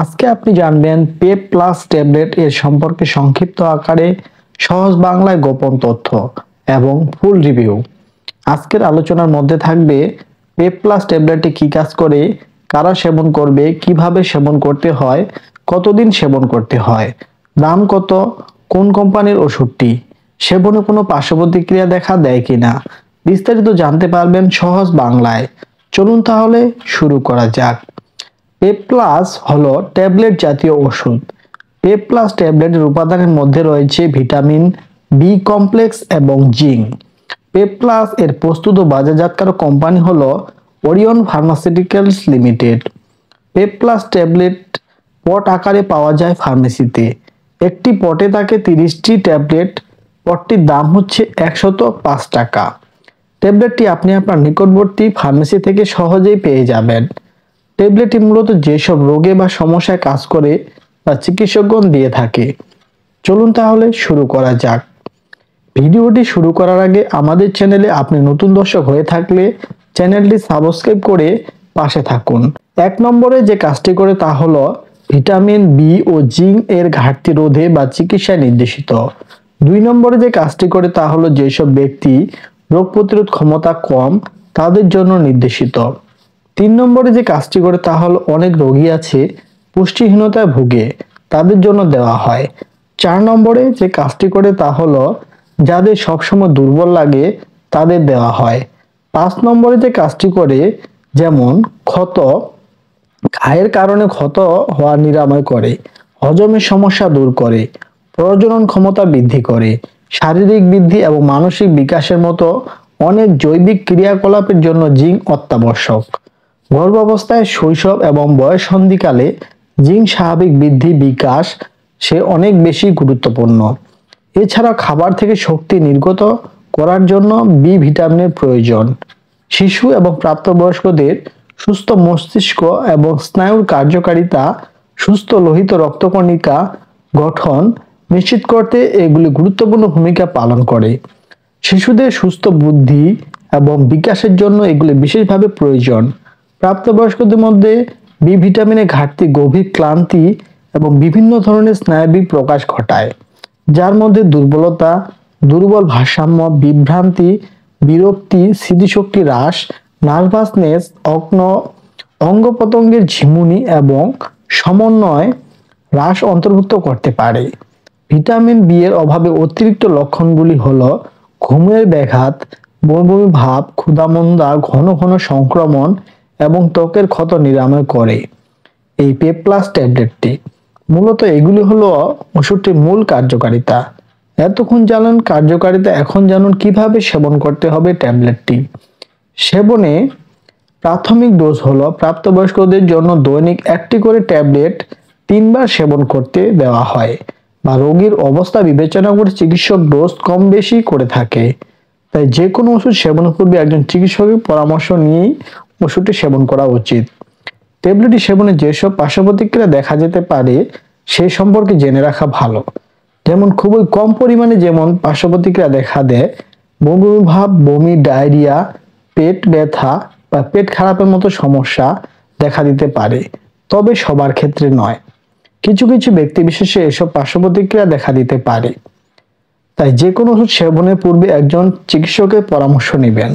আজকে আপনি জানবেন পেপ প্লাস ট্যাবলেট এর সম্পর্কে সংক্ষিপ্ত আকারে সহজ বাংলায় গোপন তথ্য এবং ফুল রিভিউ। আজকের আলোচনার মধ্যে থাকবে পেপ প্লাস ট্যাবলেটটি কি কাজ করে, কারা সেবন করবে, কিভাবে সেবন করতে হয়, কতদিন সেবন করতে হয়, দাম কত, কোন কোম্পানির ওষুধটি, সেবনে কোনো পার্শ্ব প্রতিক্রিয়া দেখা দেয় কিনা, বিস্তারিত জানতে পারবেন সহজ বাংলায়। চলুন তাহলে শুরু করা যাক। পেপ প্লাস হলো ট্যাবলেট জাতীয় ওষুধ। পেপ প্লাস ট্যাবলেটের উপাদানের মধ্যে রয়েছে ভিটামিন বি কমপ্লেক্স এবং জিঙ্ক। পেপ প্লাস এর প্রস্তুত ও বাজারজাতকারক কোম্পানি হলো Orion Pharmaceuticals Limited. Pep plus tablet পট আকারে পাওয়া যায় ফার্মেসিতে। একটি পটে থাকে 30টি ট্যাবলেট। পটটির দাম হচ্ছে 105 টাকা। ট্যাবলেটটি আপনি আপনার নিকটবর্তী ফার্মেসি থেকে সহজেই পেয়ে যাবেন। ট্যাবলেটটি মূলত যেসব রোগে বা সমস্যায় কাজ করে তা চিকিৎসকগণ দিয়ে থাকে। চলুন তাহলে শুরু করা যাক। ভিডিওটি শুরু করার আগে আমাদের চ্যানেলে আপনি নতুন দর্শক হয়ে থাকলে চ্যানেলটি সাবস্ক্রাইব করে পাশে থাকুন। 1 নম্বরে যে কাজটি করে তা হলো ভিটামিন বি ও জিঙ্ক এর ঘাটতি রোধে বা চিকিৎসায় নির্দেশিত। 2 নম্বরে যে কাজটি করে তা হলো যেসব ব্যক্তি রোগ প্রতিরোধ ক্ষমতা কম তাদের জন্য নির্দেশিত। 3 নম্বরে যে কাজটি করে তা হলো অনেক রোগী আছে পুষ্টিহীনতায় ভুগে, তাদের জন্য দেওয়া হয়। 4 নম্বরে যে কাজটি করে তা হলো যাদের সবসময় দুর্বল লাগে তাদের দেওয়া হয়। 5 নম্বরে যে কাজটি করে, যেমন ক্ষত, ঘায়ের কারণে ক্ষত হওয়া নিরাময় করে, হজমের সমস্যা দূর করে, প্রজনন ক্ষমতা বৃদ্ধি করে, শারীরিক বৃদ্ধি এবং মানসিক বিকাশের মতো অনেক জৈবিক ক্রিয়াকলাপের জন্য জিঙ্ক অত্যাবশ্যক। গর্ভাবস্থায়, শৈশব এবং বয়ঃসন্ধিকালে জিঙ্ক স্বাভাবিক বৃদ্ধি বিকাশ সে অনেক বেশি গুরুত্বপূর্ণ। এছাড়া খাবার থেকে শক্তি নির্গত করার জন্য বি ভিটামিনের প্রয়োজন। শিশু এবং প্রাপ্তবয়স্কদের সুস্থ মস্তিষ্ক এবং স্নায়ুর কার্যকারিতা, সুস্থ লোহিত রক্তকণিকা গঠন নিশ্চিত করতে এগুলি গুরুত্বপূর্ণ ভূমিকা পালন করে। শিশুদের সুস্থ বুদ্ধি এবং বিকাশের জন্য এগুলি বিশেষভাবে প্রয়োজন। প্রাপ্তবয়স্কদের মধ্যে বি ভিটামিনের ঘাটতি গভীর ক্লান্তি এবং বিভিন্ন ধরনের স্নায়বিক প্রকাশ ঘটায়, যার মধ্যে দুর্বলতা, দুর্বল ভারসাম্য, বিভ্রান্তি, বিরক্তি, স্মৃতিশক্তি হ্রাস, নার্ভাসনেস, অঙ্গ প্রত্যঙ্গের ঝিমুনি এবং সমন্বয় হ্রাস অন্তর্ভুক্ত করতে পারে। ভিটামিন বি এর অভাবে অতিরিক্ত লক্ষণগুলি হলো ঘুমের ব্যাঘাত, বমি ভাব, ক্ষুধামন্দা, ঘন ঘন সংক্রমণ এবং ত্বকের ক্ষত নিরাময় করে এই পেপ প্লাস ট্যাবলেটটি। মূলত এগুলি হলো ওষুধটির মূল কার্যকারিতা। এতক্ষণ জানলেন কার্যকারিতা, এখন জানুন কিভাবে সেবন করতে হবে ট্যাবলেটটি। সেবনে প্রাথমিক ডোজ হলো প্রাপ্তবয়স্কদের জন্য দৈনিক 1টি করে ট্যাবলেট 3 বার সেবন করতে দেওয়া হয়, বা রোগীর অবস্থা বিবেচনা করে চিকিৎসক ডোজ কম বেশি করে থাকে। তাই যে কোনো ওষুধ সেবনের পূর্বে একজন চিকিৎসকের পরামর্শ নিয়েই ওষুধটি সেবন করা উচিত। ট্যাবলেটটি সেবনে যেসব পার্শ্ব প্রতিক্রিয়া দেখা যেতে পারে সে সম্পর্কে জেনে রাখা ভালো। যেমন খুবই কম পরিমাণে যেমন পার্শ্ব প্রতিক্রিয়া দেখা দেয় বমি ভাব, বমি, ডায়রিয়া, পেট ব্যথা বা পেট খারাপের মতো সমস্যা দেখা দিতে পারে, তবে সবার ক্ষেত্রে নয়। কিছু কিছু ব্যক্তি বিশেষে এসব পার্শ্ব প্রতিক্রিয়া দেখা দিতে পারে। তাই যে কোনো ওষুধ সেবনের পূর্বে একজন চিকিৎসকের পরামর্শ নেবেন।